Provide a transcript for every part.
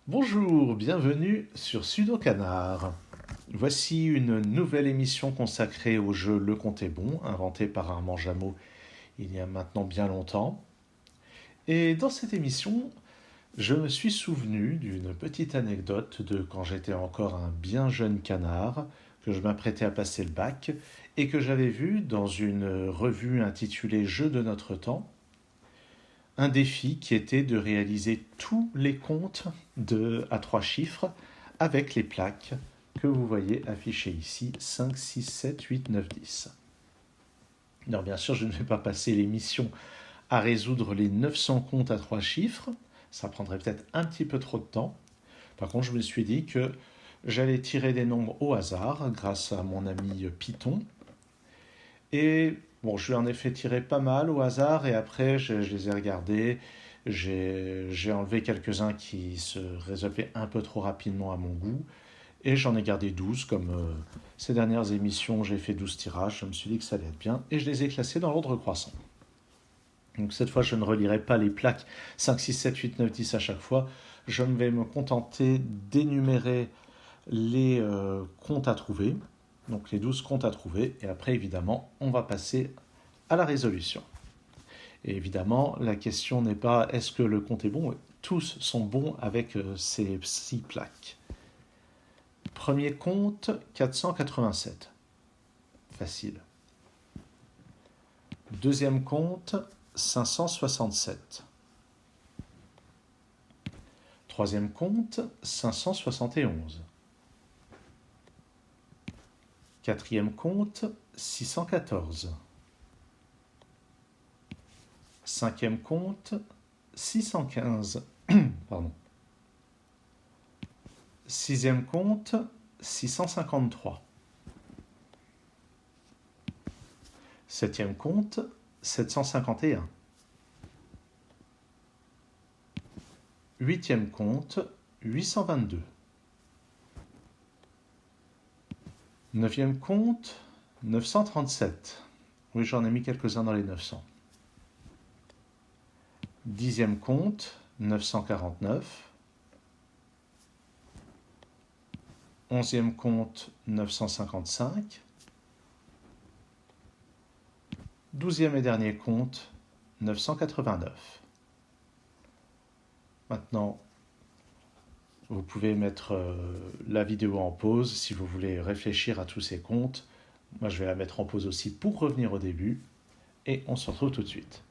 Bonjour, bienvenue sur Sudo Canard. Voici une nouvelle émission consacrée au jeu Le Compte est bon, inventé par Armand Jameau il y a maintenant bien longtemps. Et dans cette émission, je me suis souvenu d'une petite anecdote de quand j'étais encore un bien jeune canard, que je m'apprêtais à passer le bac, et que j'avais vu dans une revue intitulée Jeux de notre temps, un défi qui était de réaliser tous les comptes à 3 chiffres avec les plaques que vous voyez affichées ici, 5, 6, 7, 8, 9, 10. Alors bien sûr, je ne vais pas passer l'émission à résoudre les 900 comptes à 3 chiffres, ça prendrait peut-être un petit peu trop de temps. Par contre, je me suis dit que j'allais tirer des nombres au hasard grâce à mon ami Python. Et bon, je lui en ai fait tirer pas mal au hasard et après je les ai regardés. J'ai enlevé quelques-uns qui se résolvaient un peu trop rapidement à mon goût. Et j'en ai gardé 12, comme ces dernières émissions, j'ai fait 12 tirages. Je me suis dit que ça allait être bien. Et je les ai classés dans l'ordre croissant. Donc cette fois, je ne relirai pas les plaques 5, 6, 7, 8, 9, 10 à chaque fois. Je vais me contenter d'énumérer les comptes à trouver. Donc les 12 comptes à trouver. Et après, évidemment, on va passer à la résolution. Et évidemment, la question n'est pas est-ce que le compte est bon. Tous sont bons avec ces 6 plaques. Premier compte, 487. Facile. Deuxième compte, 567. Troisième compte, 571. Quatrième compte, 614. Cinquième compte, 615. Pardon. Sixième compte, 653. Septième compte, 751. Huitième compte, 822. Neuvième compte, 937. Oui, j'en ai mis quelques-uns dans les 900. Dixième compte, 949. Onzième compte, 955. Douzième et dernier compte, 989. Maintenant, vous pouvez mettre la vidéo en pause si vous voulez réfléchir à tous ces comptes. Moi, je vais la mettre en pause aussi pour revenir au début. Et on se retrouve tout de suite.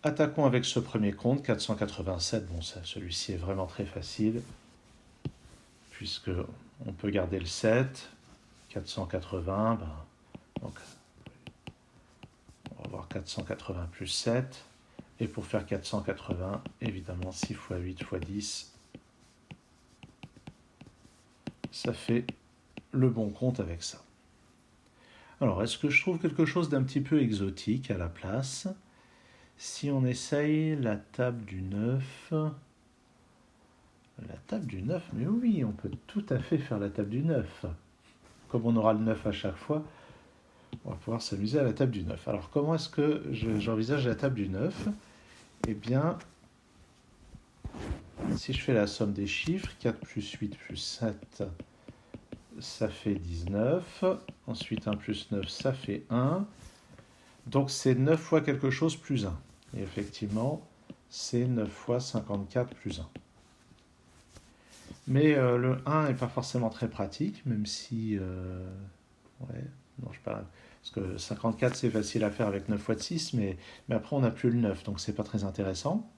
Attaquons avec ce premier compte, 487. Bon, celui-ci est vraiment très facile, puisque on peut garder le 7. 480, donc on va avoir 480 plus 7. Et pour faire 480, évidemment, 6 x 8 x 10, ça fait le bon compte avec ça. Alors, est-ce que je trouve quelque chose d'un petit peu exotique à la place? Si on essaye la table du 9... La table du 9, mais oui, on peut tout à fait faire la table du 9. Comme on aura le 9 à chaque fois, on va pouvoir s'amuser à la table du 9. Alors, comment est-ce que j'envisage la table du 9? Eh bien, si je fais la somme des chiffres, 4 plus 8 plus 7, ça fait 19. Ensuite, 1 plus 9, ça fait 1. Donc, c'est 9 fois quelque chose plus 1. Et effectivement, c'est 9 fois 54 plus 1. Mais le 1 n'est pas forcément très pratique, même si... ouais, non, je parle... Parce que 54, c'est facile à faire avec 9 fois de 6, mais après, on n'a plus le 9, donc c'est pas très intéressant.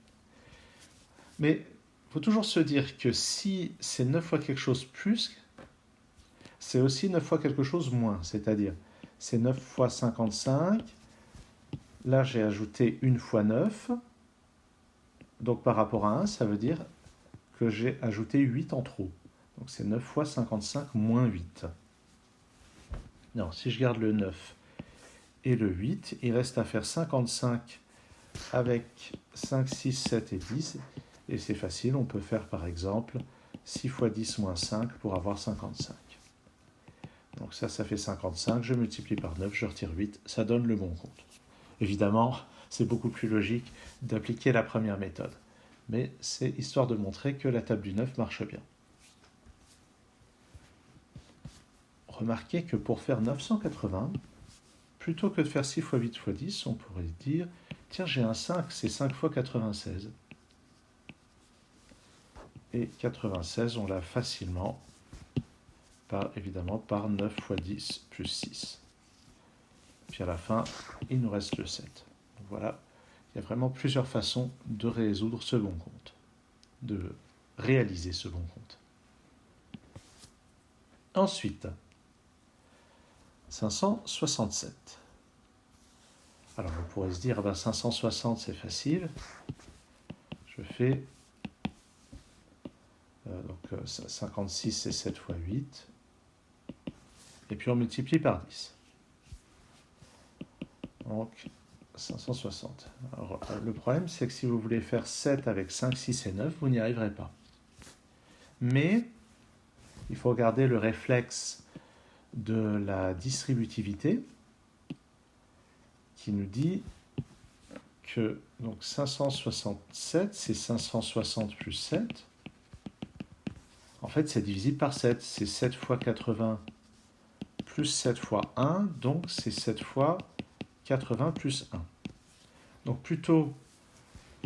Mais il faut toujours se dire que si c'est 9 fois quelque chose plus, c'est aussi 9 fois quelque chose moins. C'est-à-dire, c'est 9 fois 55. Là, j'ai ajouté 1 fois 9. Donc, par rapport à 1, ça veut dire que j'ai ajouté 8 en trop. Donc, c'est 9 fois 55 moins 8. Non, si je garde le 9 et le 8, il reste à faire 55 avec 5, 6, 7 et 10. Et c'est facile, on peut faire par exemple 6 fois 10 moins 5 pour avoir 55. Donc ça fait 55, je multiplie par 9, je retire 8, ça donne le bon compte. Évidemment, c'est beaucoup plus logique d'appliquer la première méthode. mais c'est histoire de montrer que la table du 9 marche bien. Remarquez que pour faire 980, plutôt que de faire 6 fois 8 fois 10, on pourrait dire, tiens, j'ai un 5, c'est 5 fois 96. Et 96, on l'a facilement, évidemment, par 9 fois 10 plus 6. Puis à la fin, il nous reste le 7. Donc voilà, il y a vraiment plusieurs façons de résoudre ce bon compte, de réaliser ce bon compte. Ensuite, 567. Alors on pourrait se dire, ah ben 560 c'est facile. Je fais, donc 56 c'est 7 fois 8. Et puis on multiplie par 10. Donc 560. Alors, le problème c'est que si vous voulez faire 7 avec 5, 6 et 9, vous n'y arriverez pas. Mais il faut regarder le réflexe de la distributivité qui nous dit que donc 567, c'est 560 plus 7. En fait, c'est divisible par 7. C'est 7 fois 80 plus 7 fois 1, donc c'est 7 fois 80 plus 1. Donc plutôt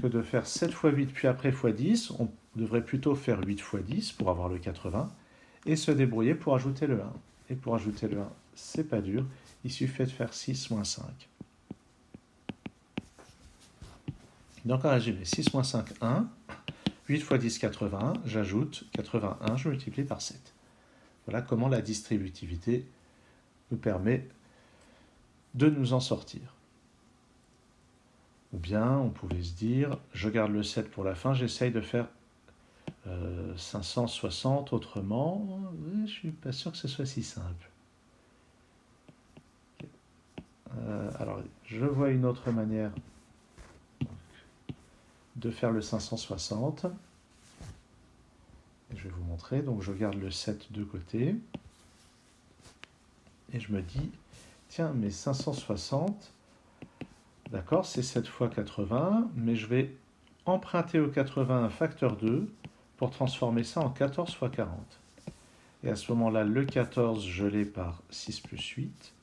que de faire 7 fois 8 puis après fois 10, on devrait plutôt faire 8 fois 10 pour avoir le 80 et se débrouiller pour ajouter le 1. Et pour ajouter le 1, c'est pas dur, il suffit de faire 6 moins 5. Donc en résumé, 6 moins 5, 1. 8 fois 10, 81. J'ajoute 81, je multiplie par 7. Voilà comment la distributivité nous permet de nous en sortir. Ou bien, on pouvait se dire, je garde le 7 pour la fin, j'essaye de faire 560 autrement. Je ne suis pas sûr que ce soit si simple. Alors, je vois une autre manière de faire le 560. Et je vais vous montrer. Donc, je garde le 7 de côté. Et je me dis, tiens, mais 560, d'accord, c'est 7 fois 80, mais je vais emprunter au 80 un facteur 2 pour transformer ça en 14 fois 40. Et à ce moment-là, le 14, je l'ai par 6 plus 8.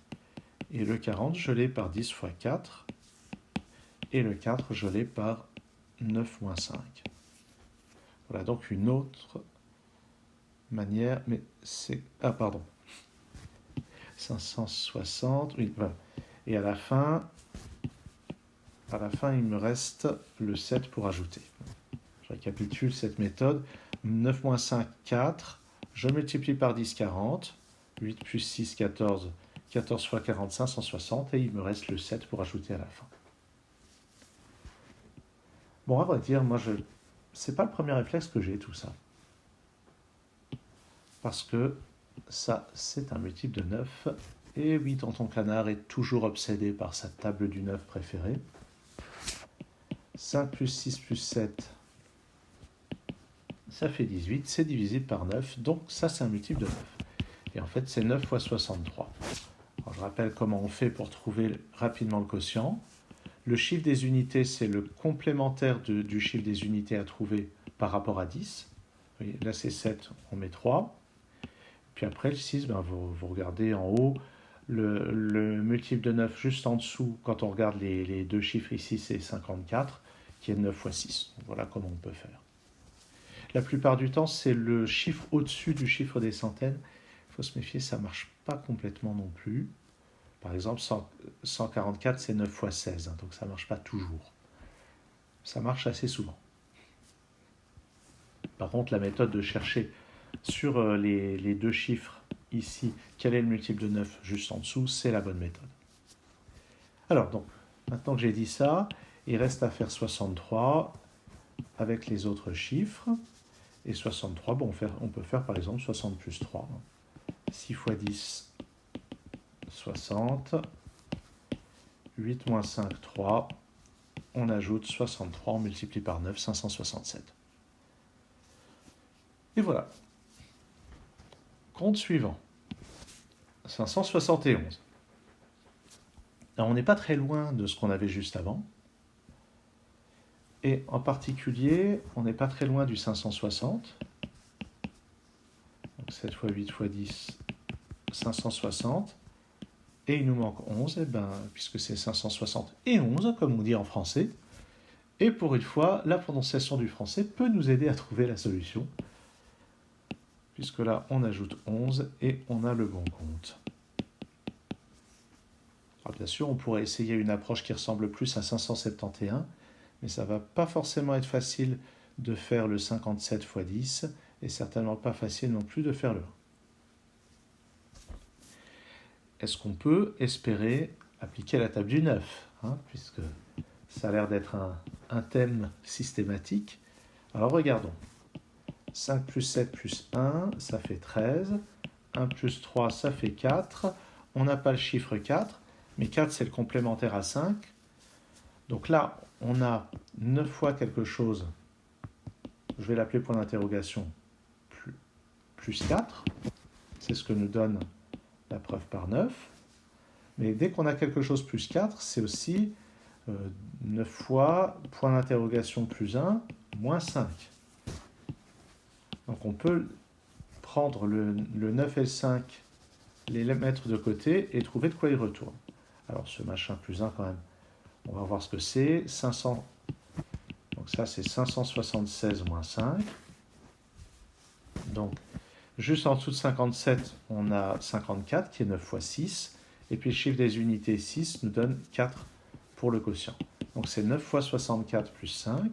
Et le 40, je l'ai par 10 fois 4. Et le 4, je l'ai par 9 moins 5. Voilà donc une autre manière, mais c'est... Ah, pardon. 560, oui, voilà. Et à la fin, il me reste le 7 pour ajouter. Je récapitule cette méthode. 9 moins 5, 4. Je multiplie par 10, 40. 8 plus 6, 14. 14 fois 45, 160. Et il me reste le 7 pour ajouter à la fin. Bon, à vrai dire, moi, c'est pas le premier réflexe que j'ai, tout ça. Parce que ça, c'est un multiple de 9. Et oui, Tonton Canard est toujours obsédé par sa table du 9 préférée. 5 plus 6 plus 7, ça fait 18. C'est divisible par 9. Donc ça, c'est un multiple de 9. Et en fait, c'est 9 fois 63. Alors, je rappelle comment on fait pour trouver rapidement le quotient. Le chiffre des unités, c'est le complémentaire du chiffre des unités à trouver par rapport à 10. Vous voyez, là, c'est 7, on met 3. Puis après, le 6, vous regardez en haut, le multiple de 9 juste en dessous, quand on regarde les deux chiffres ici, c'est 54, qui est 9 fois 6. Donc voilà comment on peut faire. La plupart du temps, c'est le chiffre au-dessus du chiffre des centaines. Il faut se méfier, ça ne marche pas complètement non plus. Par exemple, 144, c'est 9 fois 16, hein, donc ça ne marche pas toujours. Ça marche assez souvent. Par contre, la méthode de chercher sur les deux chiffres ici, quel est le multiple de 9 juste en dessous, c'est la bonne méthode. Alors, donc, maintenant que j'ai dit ça, il reste à faire 63 avec les autres chiffres. Et 63, bon, on peut faire par exemple 60 plus 3. 6 fois 10, 60. 8 moins 5, 3. On ajoute 63, on multiplie par 9, 567. Et voilà. Compte suivant. 571. Alors, on n'est pas très loin de ce qu'on avait juste avant. Et en particulier, on n'est pas très loin du 560. Donc 7 fois 8 fois 10, 560. Et il nous manque 11, et ben, puisque c'est 560 et 11, comme on dit en français. Et pour une fois, la prononciation du français peut nous aider à trouver la solution. Puisque là, on ajoute 11 et on a le bon compte. Alors bien sûr, on pourrait essayer une approche qui ressemble plus à 571, mais ça ne va pas forcément être facile de faire le 57 x 10, et certainement pas facile non plus de faire le 1. Est-ce qu'on peut espérer appliquer la table du 9, puisque ça a l'air d'être un thème systématique. Alors regardons. 5 plus 7 plus 1, ça fait 13. 1 plus 3, ça fait 4. On n'a pas le chiffre 4, mais 4, c'est le complémentaire à 5. Donc là, on a 9 fois quelque chose. Je vais l'appeler point d'interrogation. Plus 4. C'est ce que nous donne la preuve par 9. Mais dès qu'on a quelque chose plus 4, c'est aussi 9 fois point d'interrogation plus 1, moins 5. Donc on peut prendre le 9 et le 5, les mettre de côté et trouver de quoi il retourne. Alors ce machin plus 1 quand même, on va voir ce que c'est. 500. Donc ça c'est 576 moins 5. Donc juste en dessous de 57, on a 54 qui est 9 fois 6. Et puis le chiffre des unités 6 nous donne 4 pour le quotient. Donc c'est 9 fois 64 plus 5.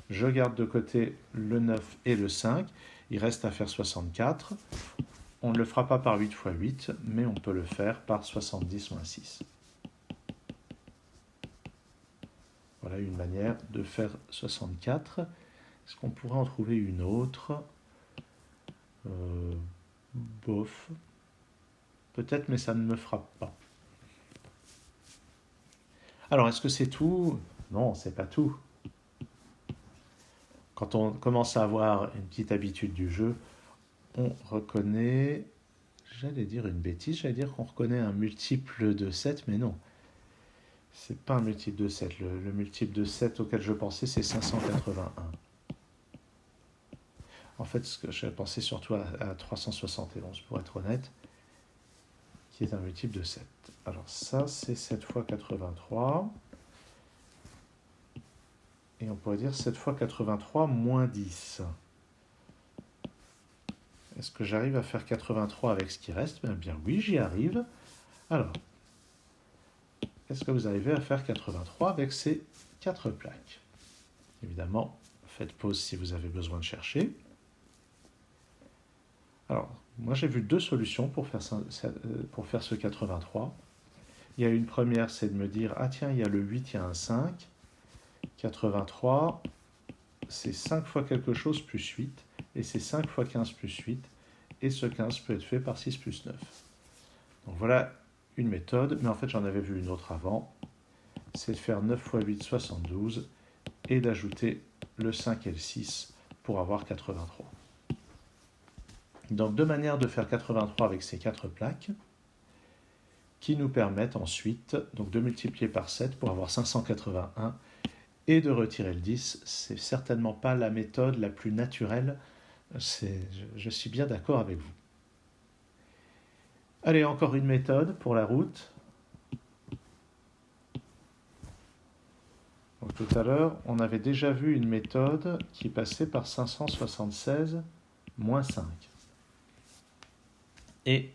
Je garde de côté le 9 et le 5. Il reste à faire 64. On ne le fera pas par 8 fois 8, mais on peut le faire par 70 moins 6. Voilà une manière de faire 64. Est-ce qu'on pourrait en trouver une autre Bof. Peut-être, mais ça ne me frappe pas. Alors, est-ce que c'est tout? Non, c'est pas tout. Quand on commence à avoir une petite habitude du jeu, on reconnaît, j'allais dire une bêtise, j'allais dire qu'on reconnaît un multiple de 7, mais non. C'est pas un multiple de 7. Le multiple de 7 auquel je pensais, c'est 581. En fait, ce que j'ai pensé surtout à 371, pour être honnête, qui est un multiple de 7. Alors ça, c'est 7 fois 83. Et on pourrait dire 7 fois 83 moins 10. Est-ce que j'arrive à faire 83 avec ce qui reste? Bien oui, j'y arrive. Alors, est-ce que vous arrivez à faire 83 avec ces 4 plaques? Évidemment, faites pause si vous avez besoin de chercher. Alors, moi j'ai vu deux solutions pour faire ce 83. Il y a une première, c'est de me dire, ah tiens, il y a le 8, il y a un 5. 83, c'est 5 fois quelque chose plus 8, et c'est 5 fois 15 plus 8, et ce 15 peut être fait par 6 plus 9. Donc voilà une méthode, mais en fait j'en avais vu une autre avant, c'est de faire 9 fois 8, 72, et d'ajouter le 5 et le 6 pour avoir 83. Donc deux manières de faire 83 avec ces 4 plaques, qui nous permettent ensuite donc, de multiplier par 7 pour avoir 581, et de retirer le 10, c'est certainement pas la méthode la plus naturelle, je suis bien d'accord avec vous. Allez, encore une méthode pour la route. Donc, tout à l'heure, on avait déjà vu une méthode qui passait par 576 moins 5. Et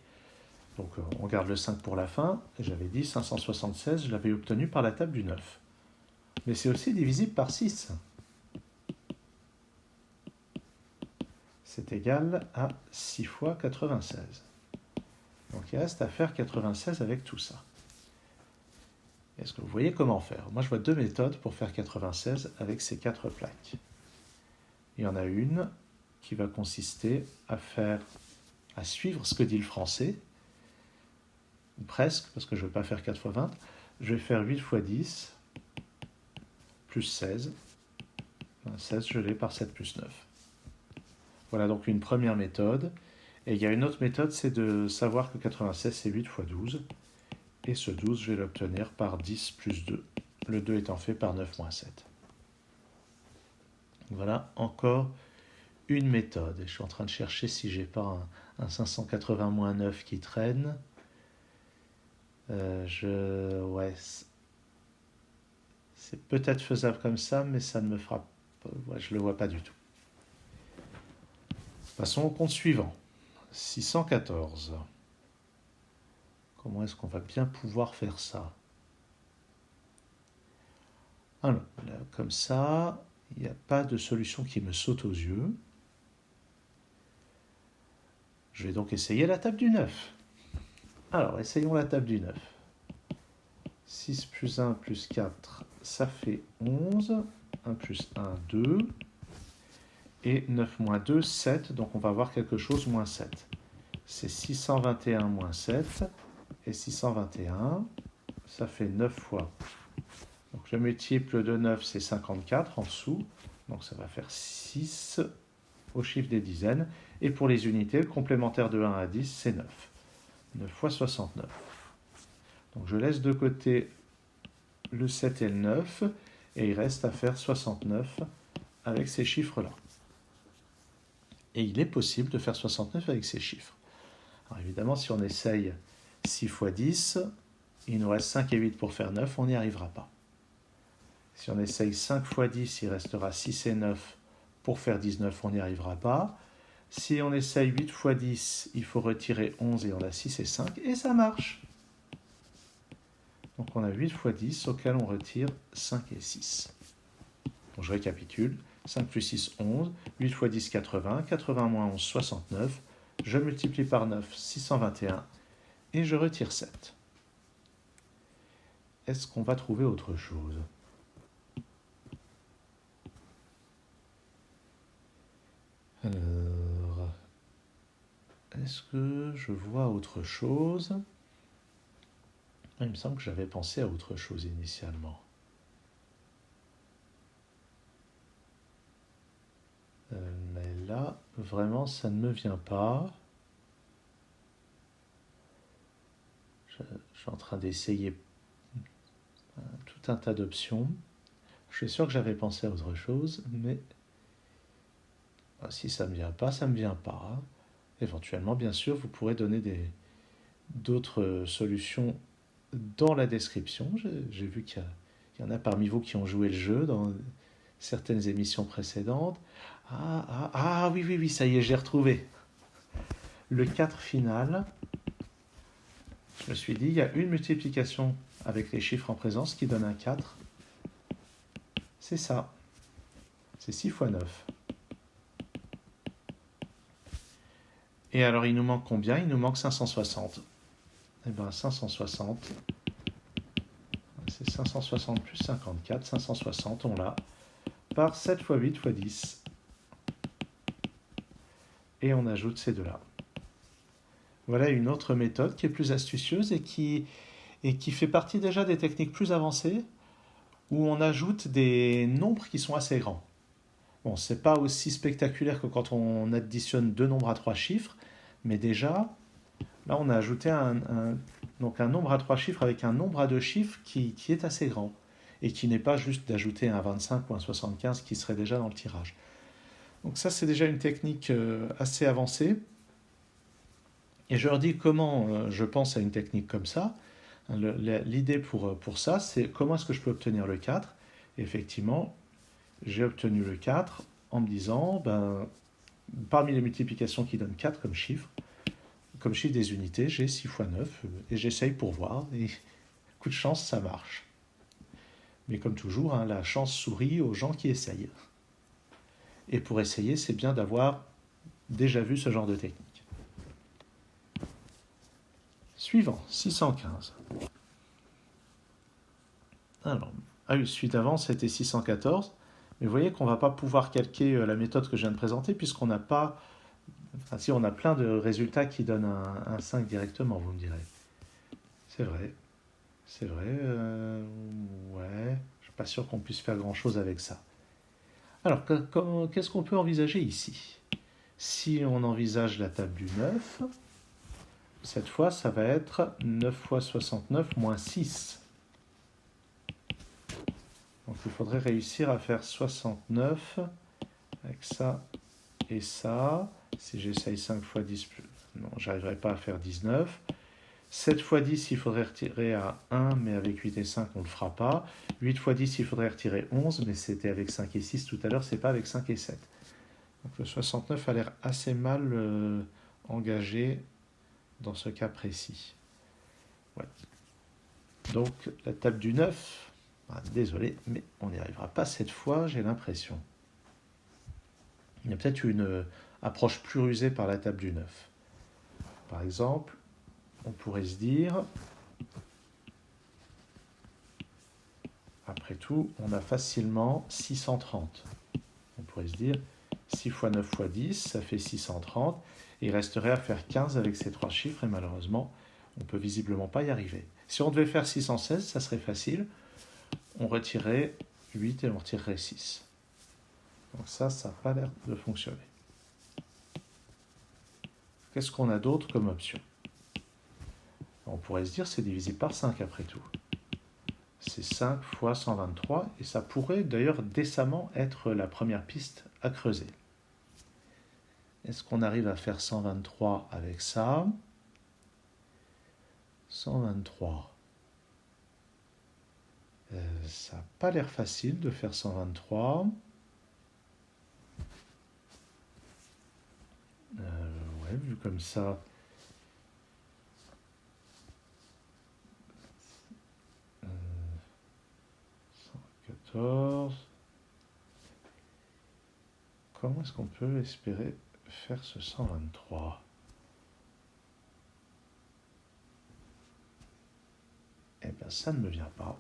donc on garde le 5 pour la fin, et j'avais dit 576, je l'avais obtenu par la table du 9. Mais c'est aussi divisible par 6. C'est égal à 6 fois 96. Donc il reste à faire 96 avec tout ça. Est-ce que vous voyez comment faire? Moi je vois deux méthodes pour faire 96 avec ces 4 plaques. Il y en a une qui va consister à suivre ce que dit le français, ou presque, parce que je ne veux pas faire 4 fois 20. Je vais faire 8 fois 10, plus 16. 16, je l'ai par 7 plus 9. Voilà donc une première méthode. Et il y a une autre méthode, c'est de savoir que 96, c'est 8 fois 12. Et ce 12, je vais l'obtenir par 10 plus 2. Le 2 étant fait par 9 moins 7. Voilà encore une méthode. Et je suis en train de chercher si j'ai pas un 580-9 qui traîne. Ouais, c'est peut-être faisable comme ça, mais ça ne me fera pas. Ouais, je le vois pas du tout. Passons au compte suivant. 614. Comment est-ce qu'on va bien pouvoir faire ça? Alors, là, comme ça, il n'y a pas de solution qui me saute aux yeux. Je vais donc essayer la table du 9. Alors, essayons la table du 9. 6 plus 1 plus 4, ça fait 11. 1 plus 1, 2. Et 9 moins 2, 7. Donc on va avoir quelque chose moins 7. C'est 621 moins 7. Et 621, ça fait 9 fois. Donc le multiple de 9, c'est 54 en dessous. Donc ça va faire 6 au chiffre des dizaines. Et pour les unités, le complémentaire de 1 à 10, c'est 9. 9 fois 69. Donc je laisse de côté le 7 et le 9. Et il reste à faire 69 avec ces chiffres-là. Et il est possible de faire 69 avec ces chiffres. Alors évidemment, si on essaye 6 fois 10, il nous reste 5 et 8 pour faire 9, on n'y arrivera pas. Si on essaye 5 fois 10, il restera 6 et 9 pour faire 19, on n'y arrivera pas. Si on essaye 8 fois 10, il faut retirer 11 et on a 6 et 5, et ça marche. Donc on a 8 fois 10 auquel on retire 5 et 6. Donc je récapitule. 5 plus 6, 11. 8 fois 10, 80. 80 moins 11, 69. Je multiplie par 9, 621. Et je retire 7. Est-ce qu'on va trouver autre chose? Alors, est-ce que je vois autre chose? Il me semble que j'avais pensé à autre chose initialement. Mais là, vraiment, ça ne me vient pas. Je suis en train d'essayer tout un tas d'options. Je suis sûr que j'avais pensé à autre chose, mais si ça ne me vient pas, ça ne me vient pas. Éventuellement, bien sûr, vous pourrez donner d'autres solutions dans la description. J'ai vu qu'il y en a parmi vous qui ont joué le jeu dans certaines émissions précédentes. Oui, oui, oui, ça y est, j'ai retrouvé. Le 4 final, je me suis dit, il y a une multiplication avec les chiffres en présence qui donne un 4. C'est ça. C'est 6 fois 9. Et alors, il nous manque combien? Il nous manque 560. Eh bien, 560, c'est 560 plus 54. 560, on l'a, par 7 fois 8 fois 10. Et on ajoute ces deux-là. Voilà une autre méthode qui est plus astucieuse et qui fait partie déjà des techniques plus avancées où on ajoute des nombres qui sont assez grands. Bon, c'est pas aussi spectaculaire que quand on additionne deux nombres à trois chiffres, mais déjà, là on a ajouté donc un nombre à trois chiffres avec un nombre à deux chiffres qui est assez grand et qui n'est pas juste d'ajouter un 25 ou un 75 qui serait déjà dans le tirage. Donc ça, c'est déjà une technique assez avancée. Et je leur dis comment je pense à une technique comme ça. L'idée pour ça, c'est comment est-ce que je peux obtenir le 4. Et effectivement, j'ai obtenu le 4 en me disant, parmi les multiplications qui donnent 4 comme chiffre des unités, j'ai 6 fois 9 et j'essaye pour voir. Et coup de chance, ça marche. Mais comme toujours, la chance sourit aux gens qui essayent. Et pour essayer, c'est bien d'avoir déjà vu ce genre de technique. Suivant, 615. Alors, celui d'avant, c'était 614. Mais vous voyez qu'on ne va pas pouvoir calquer la méthode que je viens de présenter puisqu'on n'a pas... Enfin, si, on a plein de résultats qui donnent un 5 directement, vous me direz. C'est vrai. C'est vrai. Ouais. Je ne suis pas sûr qu'on puisse faire grand-chose avec ça. Alors, qu'est-ce qu'on peut envisager ici? Si on envisage la table du 9, cette fois, ça va être 9 fois 69 moins 6. Donc, il faudrait réussir à faire 69 avec ça et ça. Si j'essaye 5 fois 10, non, j'arriverai pas à faire 19. 7 fois 10, il faudrait retirer à 1, mais avec 8 et 5, on ne le fera pas. 8 fois 10, il faudrait retirer 11, mais c'était avec 5 et 6 tout à l'heure, c'est pas avec 5 et 7. Donc le 69 a l'air assez mal engagé dans ce cas précis. Ouais. Donc la table du 9, désolé, mais on n'y arrivera pas cette fois, j'ai l'impression. Il y a peut-être une approche plus rusée par la table du 9. Par exemple, on pourrait se dire, après tout, on a facilement 630. On pourrait se dire, 6 fois 9 fois 10, ça fait 630. Et il resterait à faire 15 avec ces trois chiffres, et malheureusement, on ne peut visiblement pas y arriver. Si on devait faire 616, ça serait facile. On retirerait 8 et on retirerait 6. Donc ça n'a pas l'air de fonctionner. Qu'est-ce qu'on a d'autre comme option? On pourrait se dire c'est divisible par 5 après tout. C'est 5 fois 123 et ça pourrait d'ailleurs décemment être la première piste à creuser. Est-ce qu'on arrive à faire 123 avec ça? 123. Ça n'a pas l'air facile de faire 123. Ouais, vu comme ça. 114. Comment est-ce qu'on peut espérer faire ce 123? Eh bien, ça ne me vient pas.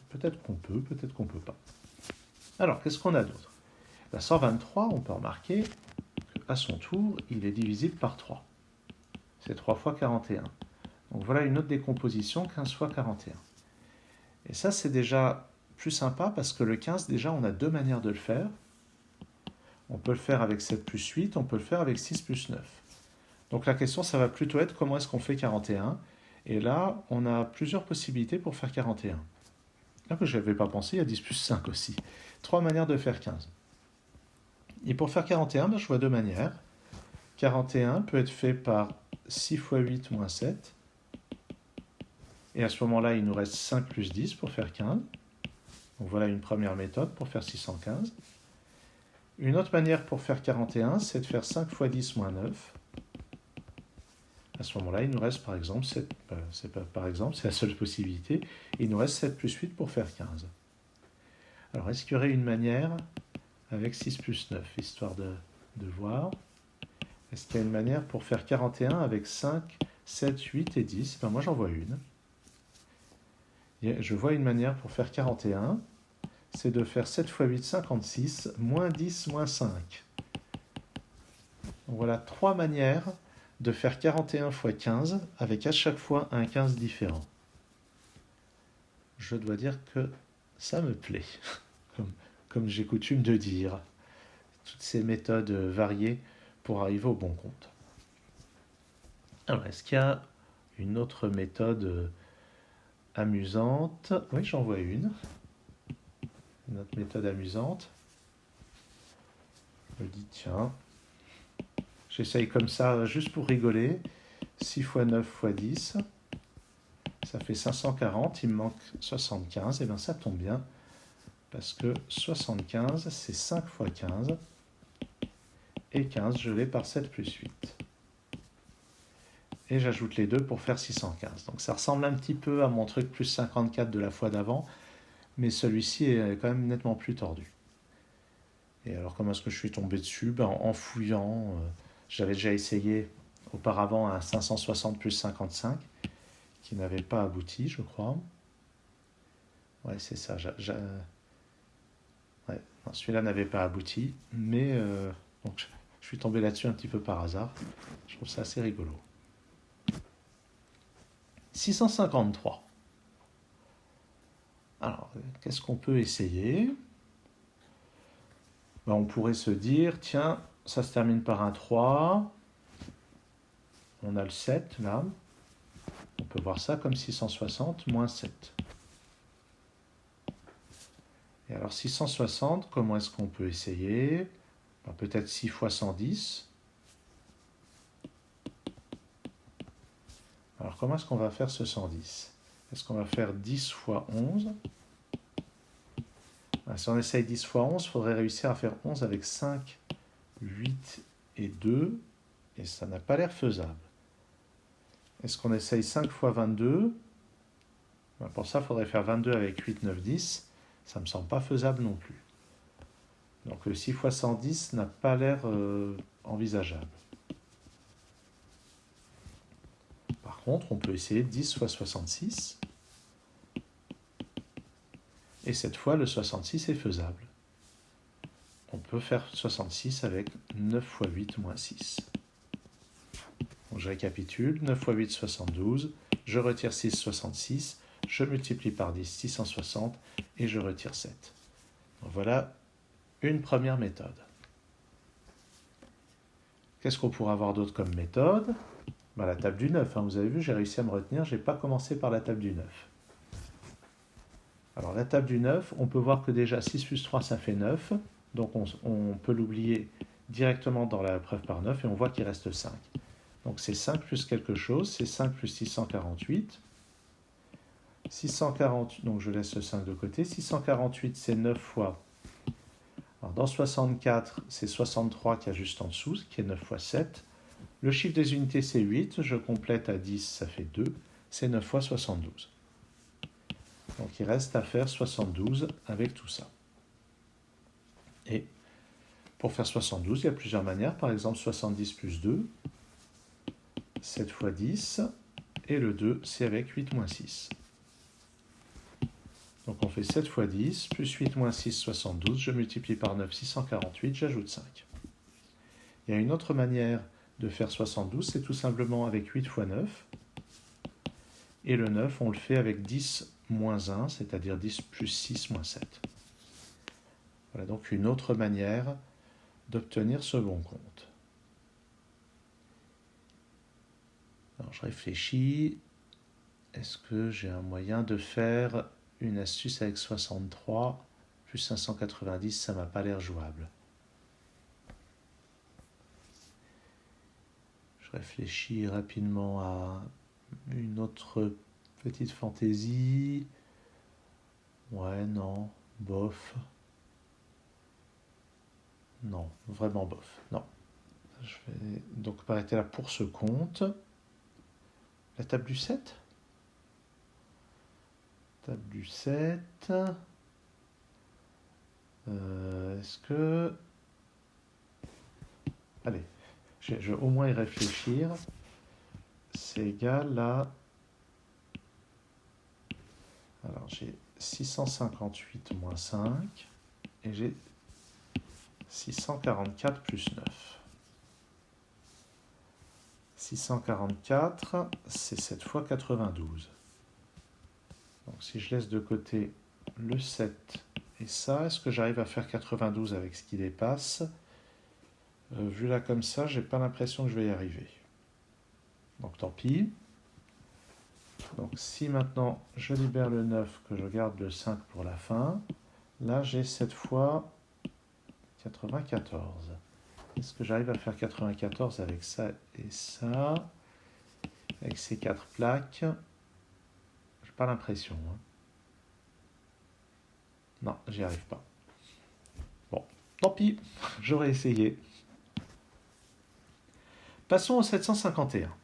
Peut-être qu'on peut, peut-être qu'on ne peut pas. Alors, qu'est-ce qu'on a d'autre? 123, on peut remarquer qu'à son tour, il est divisible par 3. C'est 3 fois 41. Donc voilà une autre décomposition, 15 fois 41. Et ça, c'est déjà plus sympa parce que le 15, déjà, on a deux manières de le faire. On peut le faire avec 7 plus 8, on peut le faire avec 6 plus 9. Donc la question, ça va plutôt être comment est-ce qu'on fait 41? Et là, on a plusieurs possibilités pour faire 41. Là que je n'avais pas pensé, il y a 10 plus 5 aussi. Trois manières de faire 15. Et pour faire 41, je vois deux manières. 41 peut être fait par 6 fois 8 moins 7. Et à ce moment-là, il nous reste 5 plus 10 pour faire 15. Donc voilà une première méthode pour faire 615. Une autre manière pour faire 41, c'est de faire 5 fois 10 moins 9. À ce moment-là, il nous reste par exemple 7, c'est la seule possibilité, il nous reste 7 plus 8 pour faire 15. Alors, est-ce qu'il y aurait une manière avec 6 plus 9, histoire de voir? Est-ce qu'il y a une manière pour faire 41 avec 5, 7, 8 et 10? Moi, j'en vois une. Je vois une manière pour faire 41, c'est de faire 7 fois 8, 56, moins 10, moins 5. Donc voilà trois manières de faire 41 fois 15 avec à chaque fois un 15 différent. Je dois dire que ça me plaît, comme j'ai coutume de dire. Toutes ces méthodes variées pour arriver au bon compte. Alors, est-ce qu'il y a une autre méthode amusante? Oui, j'en vois une. Une autre méthode amusante. Je me dis, tiens, j'essaye comme ça, juste pour rigoler. 6 fois 9 fois 10, ça fait 540, il me manque 75, et bien ça tombe bien, parce que 75, c'est 5 fois 15, et 15, je l'ai par 7 plus 8. Et j'ajoute les deux pour faire 615. Donc ça ressemble un petit peu à mon truc plus 54 de la fois d'avant, mais celui-ci est quand même nettement plus tordu. Et alors comment est-ce que je suis tombé dessus? En fouillant, j'avais déjà essayé auparavant un 560 plus 55, qui n'avait pas abouti, je crois. Ouais, c'est ça. Ouais, non, celui-là n'avait pas abouti, mais donc, je suis tombé là-dessus un petit peu par hasard. Je trouve ça assez rigolo. 653. Alors, qu'est-ce qu'on peut essayer? On pourrait se dire, tiens, ça se termine par un 3. On a le 7, là. On peut voir ça comme 660 moins 7. Et alors 660, comment est-ce qu'on peut essayer? Alors, peut-être 6 fois 110. Alors, comment est-ce qu'on va faire ce 110? Est-ce qu'on va faire 10 fois 11? Si on essaye 10 fois 11, il faudrait réussir à faire 11 avec 5, 8 et 2, et ça n'a pas l'air faisable. Est-ce qu'on essaye 5 fois 22? Pour ça, il faudrait faire 22 avec 8, 9, 10. Ça ne me semble pas faisable non plus. Donc 6 fois 110 n'a pas l'air envisageable. Par contre, on peut essayer 10 fois 66. Et cette fois, le 66 est faisable. On peut faire 66 avec 9 fois 8 moins 6. Donc je récapitule. 9 fois 8, 72. Je retire 6, 66. Je multiplie par 10, 660. Et je retire 7. Donc voilà une première méthode. Qu'est-ce qu'on pourrait avoir d'autre comme méthode? La table du 9. Vous avez vu, j'ai réussi à me retenir. Je n'ai pas commencé par la table du 9. Alors la table du 9, on peut voir que déjà 6 plus 3, ça fait 9. Donc on peut l'oublier directement dans la preuve par 9 et on voit qu'il reste 5. Donc c'est 5 plus quelque chose, c'est 5 plus 648. 648, donc je laisse le 5 de côté. 648, c'est 9 fois. Alors dans 64, c'est 63 qui est juste en dessous, qui est 9 fois 7. Le chiffre des unités, c'est 8. Je complète à 10, ça fait 2. C'est 9 fois 72. Donc il reste à faire 72 avec tout ça. Et pour faire 72, il y a plusieurs manières. Par exemple, 70 plus 2, 7 fois 10, et le 2, c'est avec 8 moins 6. Donc on fait 7 fois 10, plus 8 moins 6, 72. Je multiplie par 9, 648, j'ajoute 5. Il y a une autre manière de faire 72, c'est tout simplement avec 8 fois 9. Et le 9, on le fait avec 10 moins 1, c'est-à-dire 10 plus 6 moins 7. Voilà donc une autre manière d'obtenir ce bon compte. Alors je réfléchis. Est-ce que j'ai un moyen de faire une astuce avec 63 plus 590? Ça ne m'a pas l'air jouable. Je réfléchis rapidement à une autre petite fantaisie. Ouais, non, bof. Non, vraiment bof. Non. Je vais donc m'arrêter là pour ce compte. La table du 7. Table du 7. Est-ce que... Allez, je vais au moins y réfléchir. C'est égal à... Alors, j'ai 658 moins 5 et j'ai 644 plus 9. 644, c'est 7 fois 92. Donc si je laisse de côté le 7 et ça, est-ce que j'arrive à faire 92 avec ce qui dépasse? Vu là comme ça, j'ai pas l'impression que je vais y arriver. Donc tant pis. Donc si maintenant je libère le 9, que je garde le 5 pour la fin, là j'ai 7 fois 94. Est-ce que j'arrive à faire 94 avec ça et ça? Avec ces 4 plaques? J'ai pas l'impression. Non, j'y arrive pas. Bon, tant pis, j'aurais essayé. Passons au 751.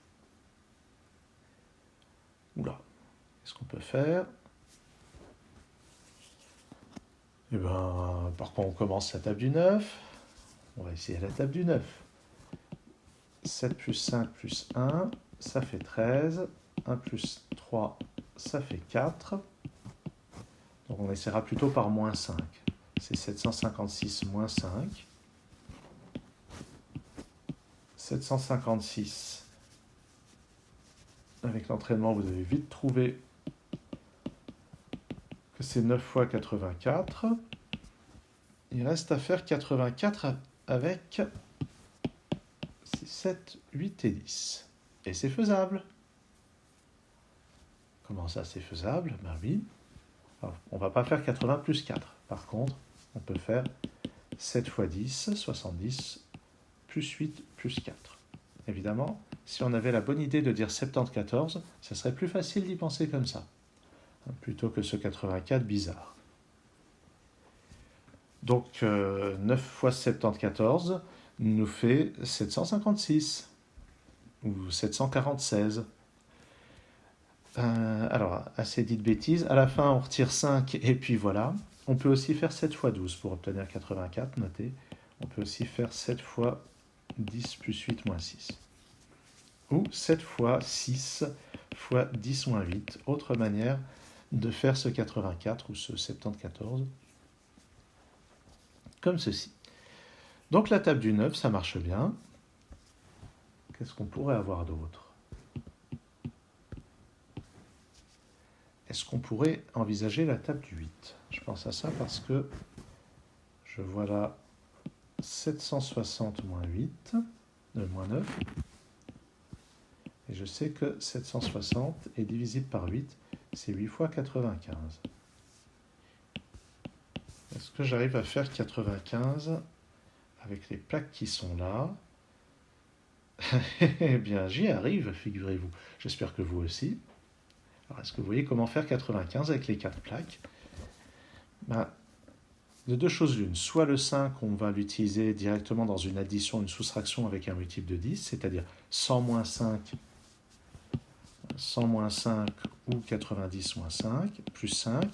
Oula, qu'est-ce qu'on peut faire? Eh bien, par quoi on commence la table du 9? On va essayer la table du 9. 7 plus 5 plus 1, ça fait 13. 1 plus 3, ça fait 4. Donc on essaiera plutôt par moins 5. C'est 756 moins 5. 756. Avec l'entraînement, vous avez vite trouvé que c'est 9 fois 84. Il reste à faire 84 avec 6, 7, 8 et 10. Et c'est faisable. Comment ça, c'est faisable? Ben oui. Alors, on ne va pas faire 80 plus 4. Par contre, on peut faire 7 fois 10, 70, plus 8, plus 4. Évidemment, si on avait la bonne idée de dire 74, ça serait plus facile d'y penser comme ça, plutôt que ce 84 bizarre. Donc 9 fois 74 nous fait 756, ou 746. Alors, assez dit de bêtises, à la fin on retire 5 et puis voilà. On peut aussi faire 7 fois 12 pour obtenir 84, notez. On peut aussi faire 7 fois 10 plus 8 moins 6. Ou 7 fois 6 fois 10 moins 8. Autre manière de faire ce 84 ou ce 74. Comme ceci. Donc la table du 9, ça marche bien. Qu'est-ce qu'on pourrait avoir d'autre? Est-ce qu'on pourrait envisager la table du 8? Je pense à ça parce que je vois là 760 moins 8, moins 9. Et je sais que 760 est divisible par 8, c'est 8 fois 95. Est-ce que j'arrive à faire 95 avec les plaques qui sont là? Eh bien, j'y arrive, figurez-vous. J'espère que vous aussi. Alors, est-ce que vous voyez comment faire 95 avec les 4 plaques? De deux choses l'une. Soit le 5, on va l'utiliser directement dans une addition, une soustraction avec un multiple de 10, c'est-à-dire 100 moins 5, 100 moins 5 ou 90 moins 5, plus 5.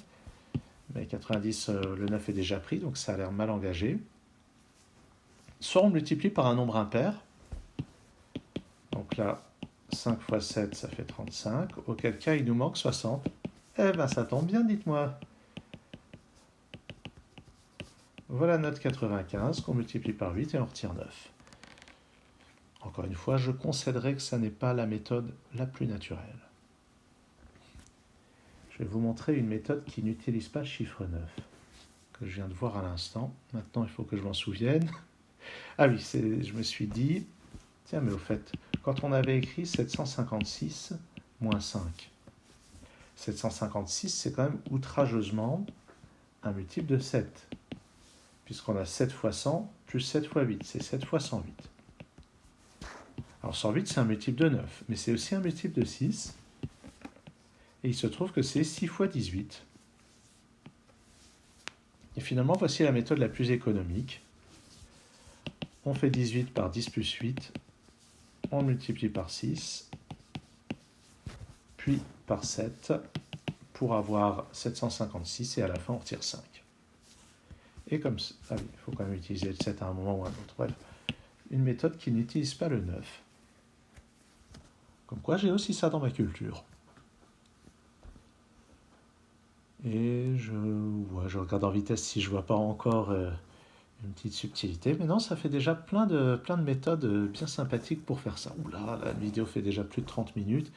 Mais 90, le 9 est déjà pris, donc ça a l'air mal engagé. Soit on multiplie par un nombre impair. Donc là, 5 fois 7, ça fait 35. Auquel cas, il nous manque 60. Eh bien, ça tombe bien, dites-moi. Voilà notre 95 qu'on multiplie par 8 et on retire 9. Encore une fois, je concéderai que ça n'est pas la méthode la plus naturelle. Je vais vous montrer une méthode qui n'utilise pas le chiffre 9, que je viens de voir à l'instant. Maintenant, il faut que je m'en souvienne. Ah oui, je me suis dit, tiens, mais au fait, quand on avait écrit 756 moins 5, 756, c'est quand même outrageusement un multiple de 7, puisqu'on a 7 fois 100 plus 7 fois 8, c'est 7 fois 108. Alors 108, c'est un multiple de 9, mais c'est aussi un multiple de 6, et il se trouve que c'est 6 fois 18. Et finalement, voici la méthode la plus économique. On fait 18 par 10 plus 8, on multiplie par 6, puis par 7, pour avoir 756, et à la fin, on retire 5. Et comme ça, ah oui, il faut quand même utiliser le 7 à un moment ou à un autre. Bref, une méthode qui n'utilise pas le 9. Comme quoi, j'ai aussi ça dans ma culture. Et je regarde en vitesse si je ne vois pas encore une petite subtilité. Mais non, ça fait déjà plein de méthodes bien sympathiques pour faire ça. Oula, la vidéo fait déjà plus de 30 minutes.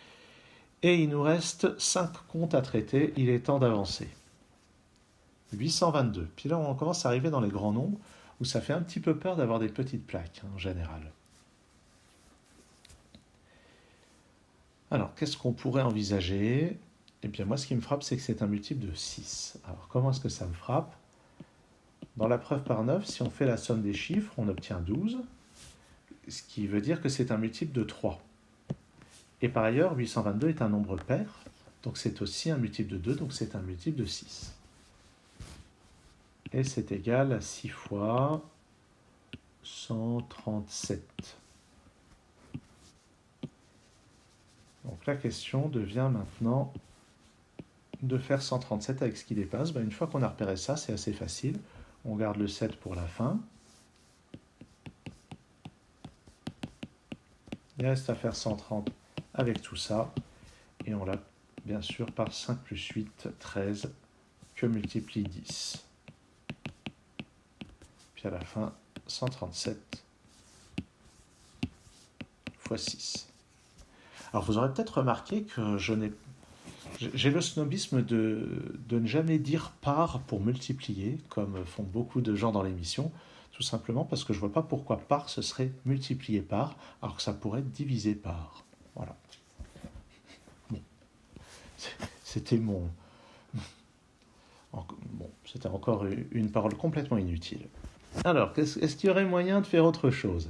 Et il nous reste 5 comptes à traiter. Il est temps d'avancer. 822. Puis là, on commence à arriver dans les grands nombres où ça fait un petit peu peur d'avoir des petites plaques en général. Alors, qu'est-ce qu'on pourrait envisager? Eh bien, moi, ce qui me frappe, c'est que c'est un multiple de 6. Alors, comment est-ce que ça me frappe? Dans la preuve par 9, si on fait la somme des chiffres, on obtient 12, ce qui veut dire que c'est un multiple de 3. Et par ailleurs, 822 est un nombre pair, donc c'est aussi un multiple de 2, donc c'est un multiple de 6. Et c'est égal à 6 fois 137. Donc la question devient maintenant de faire 137 avec ce qui dépasse. Une fois qu'on a repéré ça, c'est assez facile. On garde le 7 pour la fin. Il reste à faire 130 avec tout ça. Et on l'a bien sûr par 5 plus 8, 13, que multiplie 10. Puis à la fin, 137 fois 6. Alors vous aurez peut-être remarqué que j'ai le snobisme de ne jamais dire par pour multiplier, comme font beaucoup de gens dans l'émission, tout simplement parce que je ne vois pas pourquoi par ce serait multiplié par, alors que ça pourrait être divisé par. Voilà. Bon. C'était c'était encore une parole complètement inutile. Alors, est-ce qu'il y aurait moyen de faire autre chose?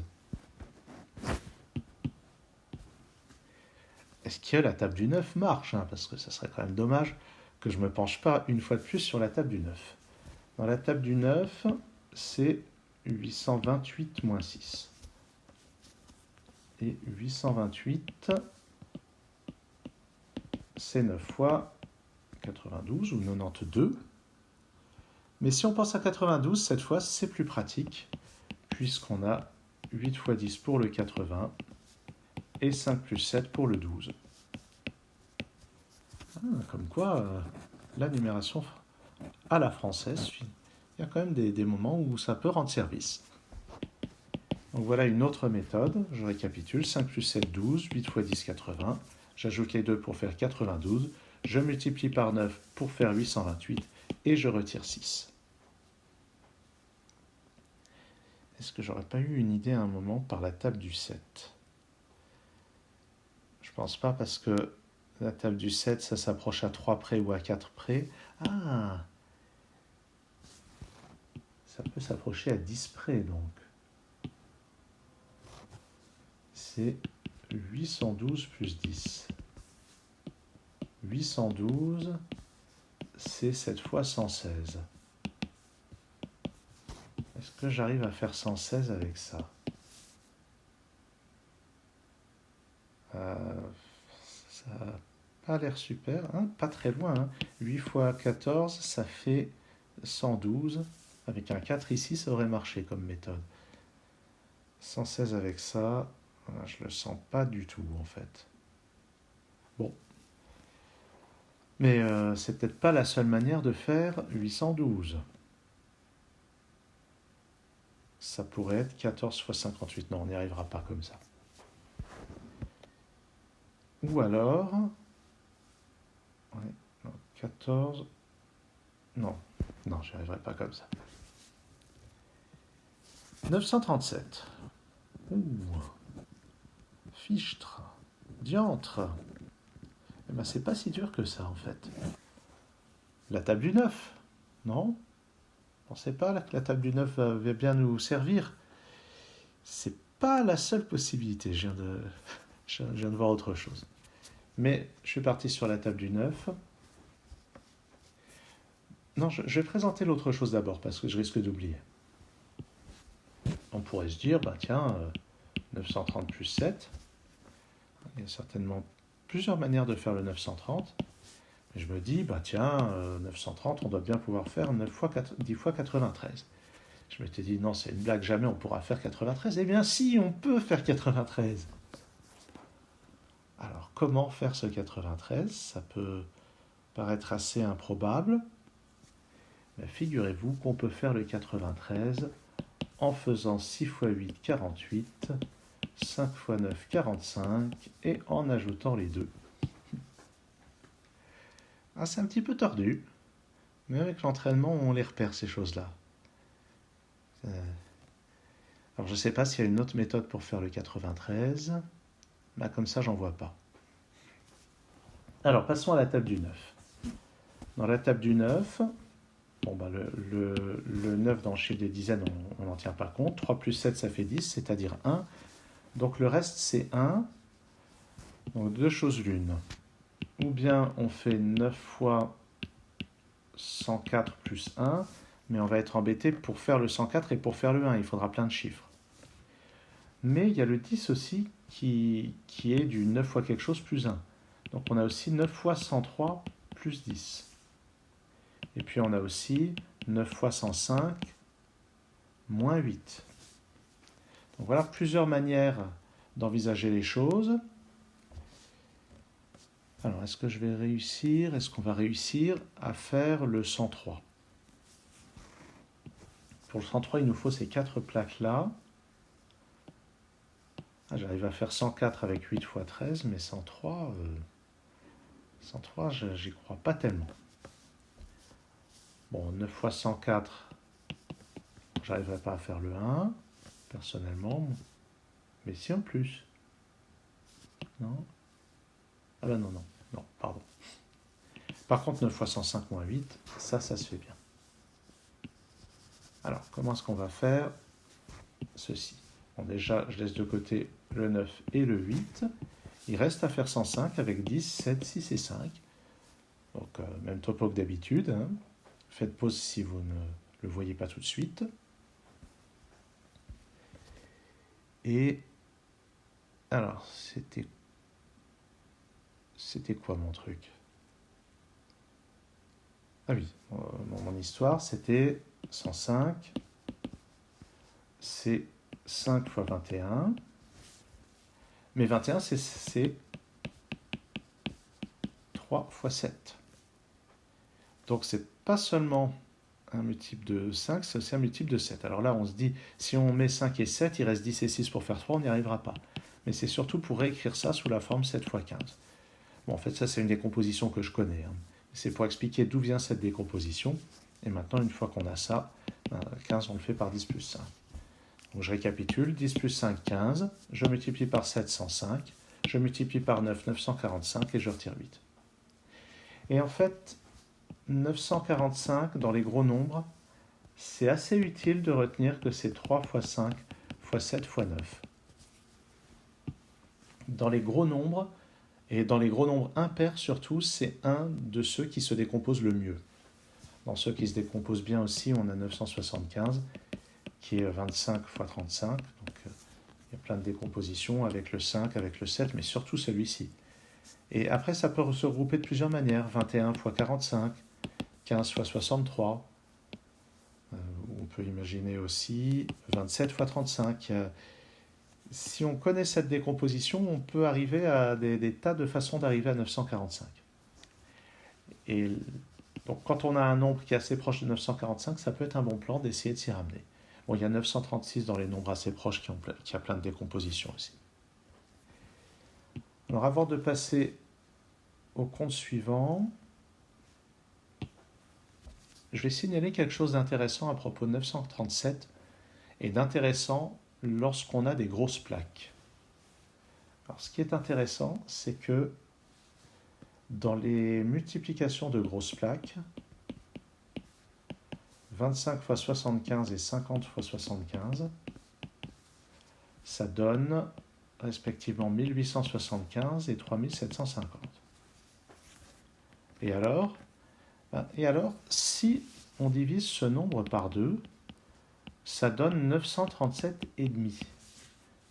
Est-ce que la table du 9 marche, hein? Parce que ça serait quand même dommage que je ne me penche pas une fois de plus sur la table du 9. Dans la table du 9, c'est 828 moins 6. Et 828, c'est 9 fois 92 ou 92. Mais si on pense à 92, cette fois, c'est plus pratique, puisqu'on a 8 fois 10 pour le 80 et 5 plus 7 pour le 12. Comme quoi, la numération à la française, il y a quand même des moments où ça peut rendre service. Donc voilà une autre méthode, je récapitule, 5 plus 7, 12, 8 fois 10, 80. J'ajoute les 2 pour faire 92, je multiplie par 9 pour faire 828 et je retire 6. Est-ce que j'aurais pas eu une idée à un moment par la table du 7? Je pense pas parce que la table du 7, ça s'approche à 3 près ou à 4 près. Ah, ça peut s'approcher à 10 près donc. C'est 812 plus 10. 812, c'est cette fois 116. Est-ce que j'arrive à faire 116 avec ça? Ça n'a pas l'air super, hein, pas très loin. Hein. 8 fois 14, ça fait 112. Avec un 4 ici, ça aurait marché comme méthode. 116 avec ça, je le sens pas du tout en fait. Bon. Mais c'est peut-être pas la seule manière de faire 812. Ça pourrait être 14 fois 58. Non, on n'y arrivera pas comme ça. Ou alors... Ouais, non, 14... Non, j'y arriverai pas comme ça. 937. Ouh. Fichtre. Diantre. Eh ben, c'est pas si dur que ça, en fait. La table du 9, non? Pensez pas là, que la table du 9 va bien nous servir. C'est pas la seule possibilité. Je viens de voir autre chose. Mais je suis parti sur la table du 9. Non, je vais présenter l'autre chose d'abord, parce que je risque d'oublier. On pourrait se dire, bah tiens, 930 plus 7. Il y a certainement plusieurs manières de faire le 930. Et je me dis, bah tiens, 930, on doit bien pouvoir faire 9 fois 10 fois 93. Je m'étais dit, non, c'est une blague, jamais on pourra faire 93. Eh bien si, on peut faire 93. Alors, comment faire ce 93? Ça peut paraître assez improbable. Mais figurez-vous qu'on peut faire le 93 en faisant 6 fois 8, 48, 5 fois 9, 45, et en ajoutant les 2. Ah, c'est un petit peu tordu, mais avec l'entraînement, on les repère, ces choses-là. Alors, je ne sais pas s'il y a une autre méthode pour faire le 93. Là, comme ça, j'en vois pas. Alors, passons à la table du 9. Dans la table du 9, bon, bah, le 9 dans le chiffre des dizaines, on n'en tient pas compte. 3 plus 7, ça fait 10, c'est-à-dire 1. Donc, le reste, c'est 1. Donc, deux choses l'une. Ou bien on fait 9 fois 104 plus 1, mais on va être embêté pour faire le 104 et pour faire le 1, il faudra plein de chiffres. Mais il y a le 10 aussi qui est du 9 fois quelque chose plus 1. Donc on a aussi 9 fois 103 plus 10. Et puis on a aussi 9 fois 105 moins 8. Donc voilà plusieurs manières d'envisager les choses. Alors, est-ce que je vais réussir? Est-ce qu'on va réussir à faire le 103? Pour le 103, il nous faut ces 4 plaques-là. Ah, j'arrive à faire 104 avec 8 fois 13, mais 103, 103, j'y crois pas tellement. Bon, 9 fois 104, j'arriverai pas à faire le 1, personnellement. Mais si en plus. Non? Ah ben non, pardon. Par contre, 9 fois 105 moins 8, ça se fait bien. Alors, comment est-ce qu'on va faire ceci? Bon, déjà, je laisse de côté le 9 et le 8. Il reste à faire 105 avec 10, 7, 6 et 5. Donc, même topo que d'habitude. Hein. Faites pause si vous ne le voyez pas tout de suite. Et alors, c'était quoi mon truc? Ah oui, mon histoire, c'était 105, c'est 5 fois 21. Mais 21, c'est 3 fois 7. Donc, c'est pas seulement un multiple de 5, c'est aussi un multiple de 7. Alors là, on se dit, si on met 5 et 7, il reste 10 et 6 pour faire 3, on n'y arrivera pas. Mais c'est surtout pour réécrire ça sous la forme 7 fois 15. Bon, en fait, ça, c'est une décomposition que je connais. Hein. C'est pour expliquer d'où vient cette décomposition. Et maintenant, une fois qu'on a ça, 15, on le fait par 10 plus 5. Donc, je récapitule. 10 plus 5, 15. Je multiplie par 7, 105. Je multiplie par 9, 945. Et je retire 8. Et en fait, 945, dans les gros nombres, c'est assez utile de retenir que c'est 3 fois 5 fois 7 fois 9. Dans les gros nombres, et dans les gros nombres impairs surtout, c'est un de ceux qui se décomposent le mieux. Dans ceux qui se décomposent bien aussi, on a 975, qui est 25 fois 35. Donc il y a plein de décompositions avec le 5, avec le 7, mais surtout celui-ci. Et après, ça peut se regrouper de plusieurs manières. 21 fois 45, 15 fois 63. On peut imaginer aussi 27 fois 35. Si on connaît cette décomposition, on peut arriver à des tas de façons d'arriver à 945. Et donc, quand on a un nombre qui est assez proche de 945, ça peut être un bon plan d'essayer de s'y ramener. Bon, il y a 936 dans les nombres assez proches qui a plein de décompositions aussi. Alors, avant de passer au compte suivant, je vais signaler quelque chose d'intéressant à propos de 937 et d'intéressant lorsqu'on a des grosses plaques. Alors, ce qui est intéressant, c'est que dans les multiplications de grosses plaques, 25 fois 75 et 50 fois 75, ça donne respectivement 1875 et 3750. Et alors, si on divise ce nombre par 2, ça donne 937,5.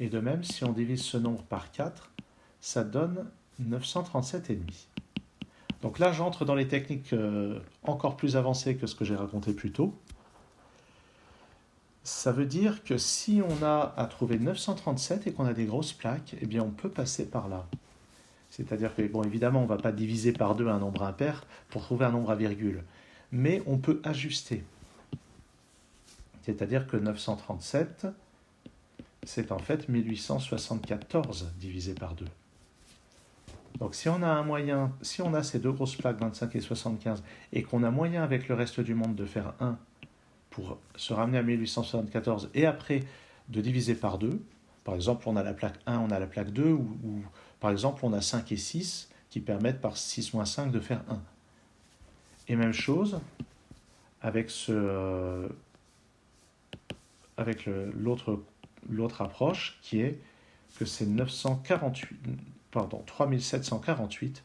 Et de même, si on divise ce nombre par 4, ça donne 937,5. Donc là, j'entre dans les techniques encore plus avancées que ce que j'ai raconté plus tôt. Ça veut dire que si on a à trouver 937 et qu'on a des grosses plaques, eh bien on peut passer par là. C'est-à-dire que, bon, évidemment, on ne va pas diviser par 2 un nombre impair pour trouver un nombre à virgule. Mais on peut ajuster. C'est-à-dire que 937, c'est en fait 1874 divisé par 2. Donc si on a un moyen, si on a ces deux grosses plaques 25 et 75 et qu'on a moyen avec le reste du monde de faire 1 pour se ramener à 1874 et après de diviser par 2, par exemple on a la plaque 1, on a la plaque 2 ou par exemple on a 5 et 6 qui permettent par 6 moins 5 de faire 1. Et même chose avec l'autre approche qui est que c'est 3748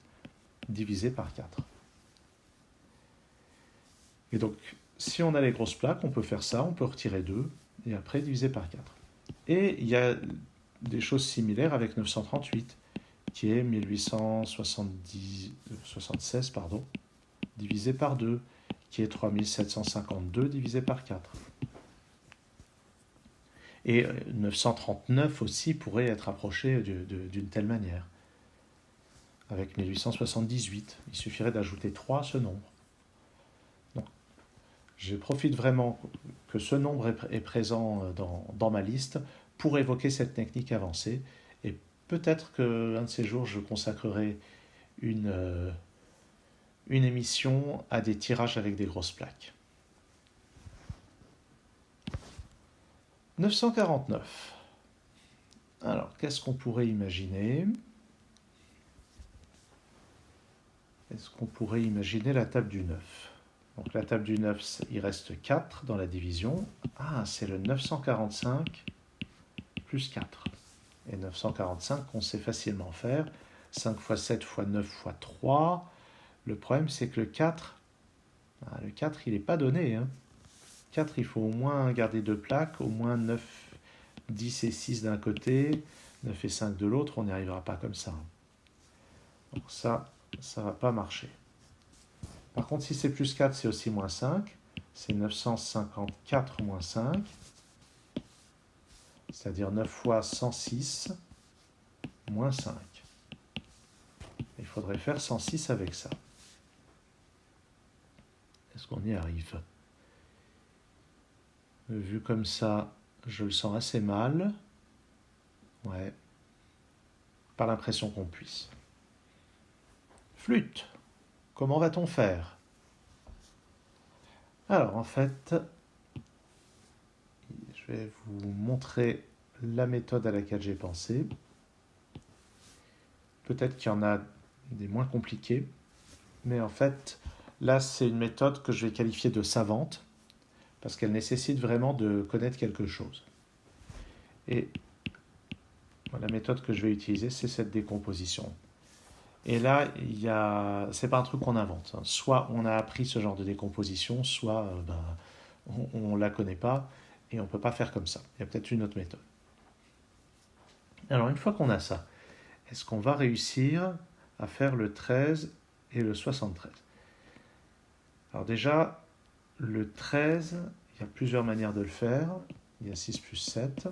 divisé par 4. Et donc, si on a les grosses plaques, on peut faire ça, on peut retirer 2, et après diviser par 4. Et il y a des choses similaires avec 938, qui est 1876, divisé par 2, qui est 3752 divisé par 4. Et 939 aussi pourrait être approché d'une telle manière. Avec 1878, il suffirait d'ajouter 3 à ce nombre. Donc, je profite vraiment que ce nombre est présent dans ma liste pour évoquer cette technique avancée. Et peut-être qu'un de ces jours, je consacrerai une émission à des tirages avec des grosses plaques. 949. Alors, qu'est-ce qu'on pourrait imaginer? Est-ce qu'on pourrait imaginer la table du 9? Donc la table du 9, il reste 4 dans la division. Ah, c'est le 945 plus 4. Et 945, on sait facilement faire. 5 fois 7 fois 9 fois 3. Le problème, c'est que le 4, il n'est pas donné. 4, il faut au moins garder 2 plaques, au moins 9, 10 et 6 d'un côté, 9 et 5 de l'autre, on n'y arrivera pas comme ça. Donc ça ne va pas marcher. Par contre, si c'est plus 4, c'est aussi moins 5. C'est 954 moins 5. C'est-à-dire 9 fois 106 moins 5. Il faudrait faire 106 avec ça. Est-ce qu'on y arrive? Vu comme ça, je le sens assez mal. Ouais. Pas l'impression qu'on puisse. Flûte. Comment va-t-on faire? Alors, en fait, je vais vous montrer la méthode à laquelle j'ai pensé. Peut-être qu'il y en a des moins compliquées, mais en fait, là, c'est une méthode que je vais qualifier de savante, parce qu'elle nécessite vraiment de connaître quelque chose. Et la méthode que je vais utiliser, c'est cette décomposition. Et là, c'est pas un truc qu'on invente. Soit on a appris ce genre de décomposition, soit on la connaît pas et on peut pas faire comme ça. Il y a peut-être une autre méthode. Alors, une fois qu'on a ça, est-ce qu'on va réussir à faire le 13 et le 73? Alors déjà, le 13, il y a plusieurs manières de le faire. Il y a 6 plus 7.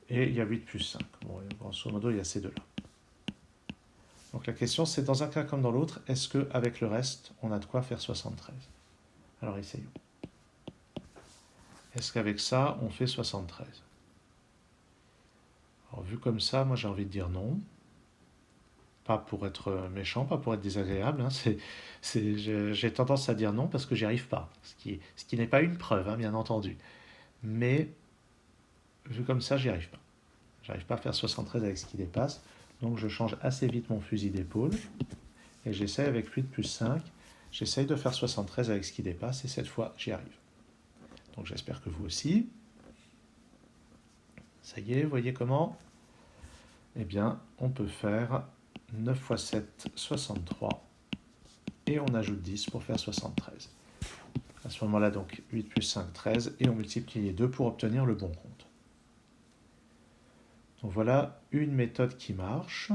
Et il y a 8 plus 5. Bon, grosso modo, il y a ces deux-là. Donc la question, c'est dans un cas comme dans l'autre, est-ce qu'avec le reste, on a de quoi faire 73? Alors essayons. Est-ce qu'avec ça, on fait 73? Alors vu comme ça, moi j'ai envie de dire non. Pas pour être méchant, pas pour être désagréable. J'ai tendance à dire non parce que j'y arrive pas. Ce qui n'est pas une preuve, bien entendu. Mais vu comme ça, j'y arrive pas. J'arrive pas à faire 73 avec ce qui dépasse. Donc je change assez vite mon fusil d'épaule. Et j'essaie avec 8 plus 5. J'essaye de faire 73 avec ce qui dépasse. Et cette fois, j'y arrive. Donc j'espère que vous aussi. Ça y est, vous voyez comment? Eh bien, on peut faire 9 fois 7, 63. Et on ajoute 10 pour faire 73. À ce moment-là, donc 8 plus 5, 13. Et on multiplie les deux pour obtenir le bon compte. Donc voilà une méthode qui marche.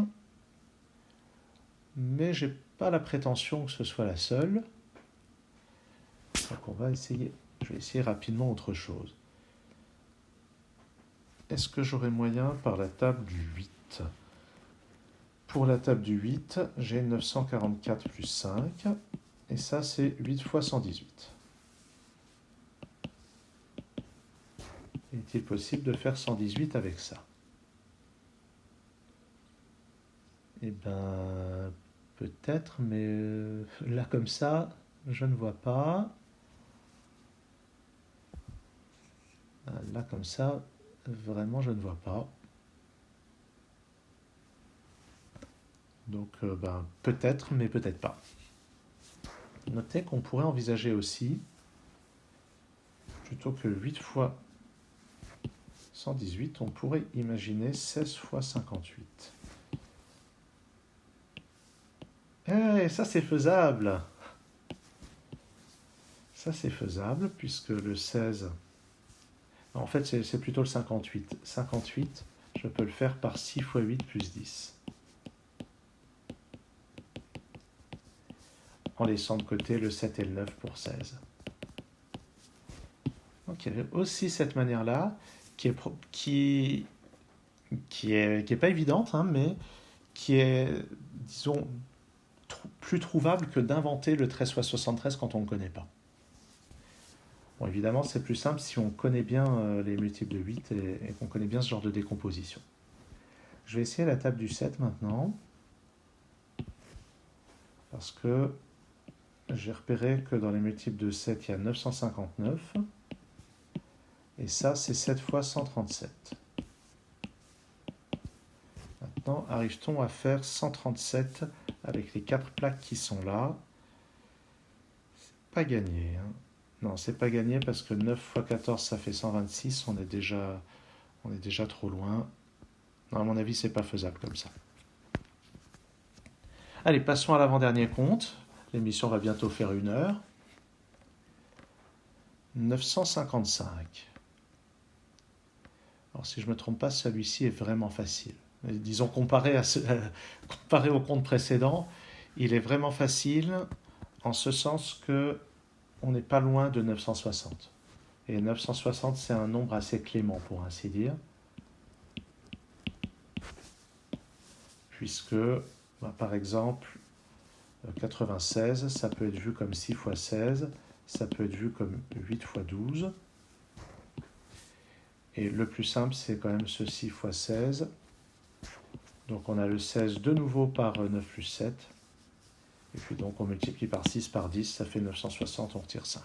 Mais je n'ai pas la prétention que ce soit la seule. Donc on va essayer. Je vais essayer rapidement autre chose. Est-ce que j'aurai moyen par la table du 8? Pour la table du 8, j'ai 944 plus 5. Et ça, c'est 8 fois 118. Est-il possible de faire 118 avec ça? Eh bien, peut-être, mais là, comme ça, je ne vois pas. Là, comme ça, vraiment, je ne vois pas. Donc, peut-être, mais peut-être pas. Notez qu'on pourrait envisager aussi, plutôt que 8 fois 118, on pourrait imaginer 16 fois 58. Eh, ça c'est faisable. Ça c'est faisable, puisque le 16... En fait, c'est plutôt le 58. 58, je peux le faire par 6 fois 8 plus 10. En laissant de côté le 7 et le 9 pour 16. Donc il y avait aussi cette manière-là, qui est pas évidente, mais qui est, disons, plus trouvable que d'inventer le 13 fois 73 quand on ne le connaît pas. Bon, évidemment, c'est plus simple si on connaît bien les multiples de 8 et qu'on connaît bien ce genre de décomposition. Je vais essayer la table du 7 maintenant, parce que j'ai repéré que dans les multiples de 7, il y a 959, et ça, c'est 7 fois 137. Maintenant, arrive-t-on à faire 137 avec les 4 plaques qui sont là? pas gagné, hein. Non, c'est pas gagné parce que 9 fois 14, ça fait 126. On est déjà trop loin. Non, à mon avis, c'est pas faisable comme ça. Allez, passons à l'avant-dernier compte. L'émission va bientôt faire 1 heure. 955. Alors, si je ne me trompe pas, celui-ci est vraiment facile. Disons, comparé au compte précédent, il est vraiment facile en ce sens que on n'est pas loin de 960. Et 960, c'est un nombre assez clément, pour ainsi dire. Puisque, par exemple, 96, ça peut être vu comme 6 fois 16, ça peut être vu comme 8 fois 12. Et le plus simple, c'est quand même ce 6 fois 16. Donc on a le 16 de nouveau par 9 plus 7. Et puis donc on multiplie par 6 par 10, ça fait 960, on retire 5.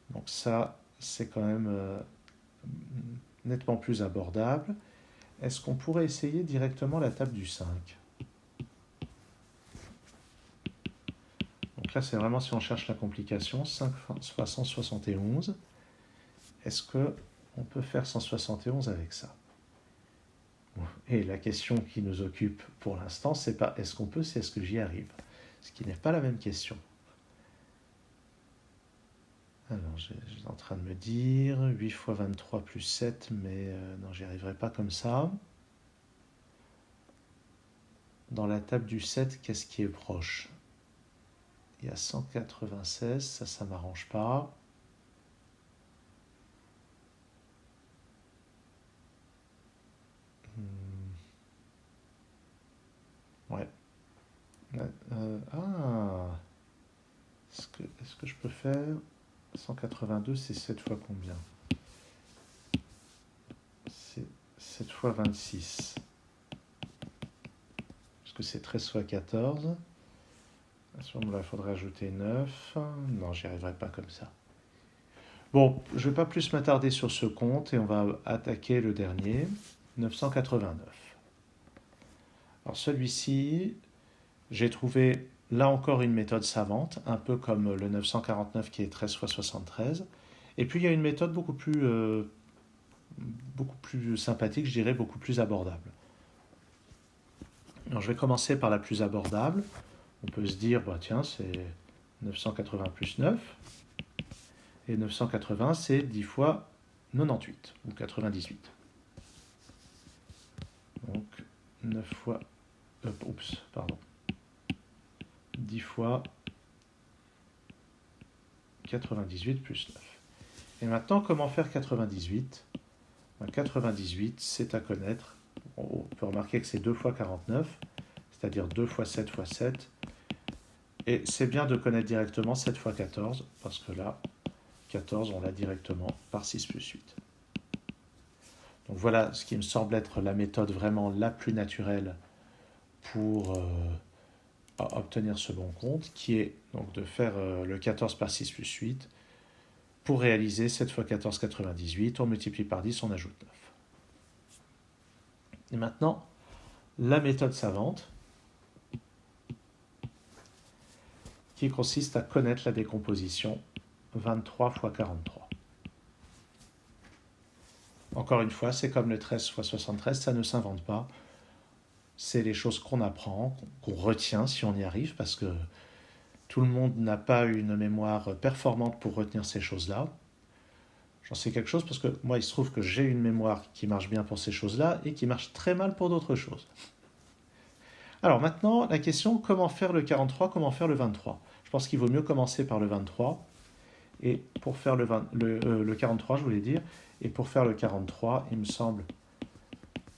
Donc ça, c'est quand même nettement plus abordable. Est-ce qu'on pourrait essayer directement la table du 5? Donc là, c'est vraiment si on cherche la complication, 5 fois 171. Est-ce qu'on peut faire 171 avec ça? Et la question qui nous occupe pour l'instant, c'est pas est-ce qu'on peut, c'est est-ce que j'y arrive? Ce qui n'est pas la même question. Alors, je suis en train de me dire 8 fois 23 plus 7, mais non, j'y arriverai pas comme ça. Dans la table du 7, qu'est-ce qui est proche? Il y a 196, ça m'arrange pas. Ouais. Est-ce que je peux faire 182, c'est 7 fois combien? C'est 7 fois 26. Parce que c'est 13 fois 14. À ce moment-là, il faudrait ajouter 9. Non, j'y arriverai pas comme ça. Bon, je ne vais pas plus m'attarder sur ce compte et on va attaquer le dernier, 989. Alors celui-ci, j'ai trouvé là encore une méthode savante, un peu comme le 949 qui est 13 fois 73. Et puis il y a une méthode beaucoup plus sympathique, je dirais, beaucoup plus abordable. Alors je vais commencer par la plus abordable. On peut se dire, bah, tiens, c'est 980 plus 9. Et 980, c'est 10 fois 98, ou 98. Donc 9 fois... pardon. 10 fois 98 plus 9. Et maintenant, comment faire 98? 98, c'est à connaître. On peut remarquer que c'est 2 fois 49, c'est-à-dire 2 fois 7 fois 7. Et c'est bien de connaître directement 7 fois 14, parce que là, 14, on l'a directement par 6 plus 8. Donc voilà ce qui me semble être la méthode vraiment la plus naturelle pour obtenir ce bon compte, qui est donc de faire le 14 par 6 plus 8. Pour réaliser 7 fois 14, 98, on multiplie par 10, on ajoute 9. Et maintenant, la méthode savante, qui consiste à connaître la décomposition 23 fois 43. Encore une fois, c'est comme le 13 fois 73, ça ne s'invente pas. C'est les choses qu'on apprend, qu'on retient si on y arrive, parce que tout le monde n'a pas une mémoire performante pour retenir ces choses-là. J'en sais quelque chose parce que moi, il se trouve que j'ai une mémoire qui marche bien pour ces choses-là et qui marche très mal pour d'autres choses. Alors maintenant, la question, comment faire le 43, comment faire le 23? Je pense qu'il vaut mieux commencer par le 23. Et pour faire le 43, je voulais dire, et pour faire le 43, il me semble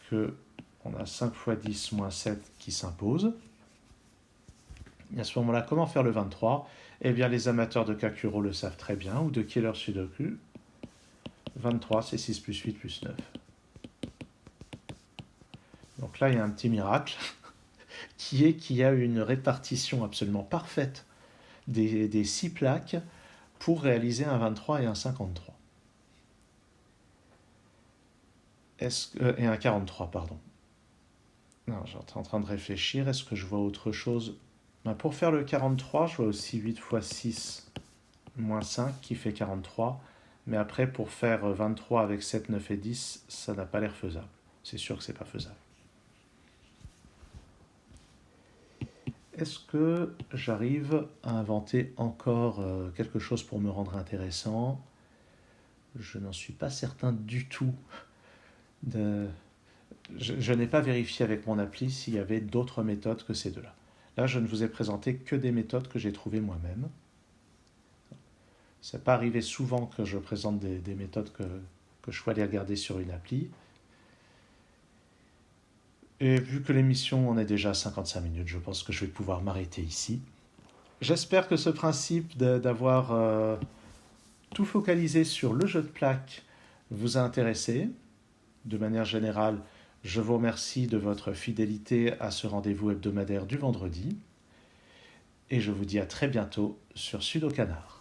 qu'on a 5 fois 10 moins 7 qui s'impose. Et à ce moment-là, comment faire le 23? Eh bien, les amateurs de Kakuro le savent très bien, ou de Killer Sudoku. 23, c'est 6 plus 8 plus 9. Donc là, il y a un petit miracle, qui est qu'il y a une répartition absolument parfaite des 6 plaques pour réaliser un 23 et un 53. Et un 43, pardon. Non, j'étais en train de réfléchir, est-ce que je vois autre chose? Pour faire le 43, je vois aussi 8 fois 6 moins 5 qui fait 43. Mais après, pour faire 23 avec 7, 9 et 10, ça n'a pas l'air faisable. C'est sûr que c'est pas faisable. Est-ce que j'arrive à inventer encore quelque chose pour me rendre intéressant? Je n'en suis pas certain du tout. De... Je n'ai pas vérifié avec mon appli s'il y avait d'autres méthodes que ces deux-là. Là, je ne vous ai présenté que des méthodes que j'ai trouvées moi-même. Ça n'est pas arrivé souvent que je présente des méthodes que je sois allé regarder sur une appli. Et vu que l'émission en est déjà à 55 minutes, je pense que je vais pouvoir m'arrêter ici. J'espère que ce principe d'avoir tout focalisé sur le jeu de plaques vous a intéressé. De manière générale, je vous remercie de votre fidélité à ce rendez-vous hebdomadaire du vendredi. Et je vous dis à très bientôt sur Sudokanar.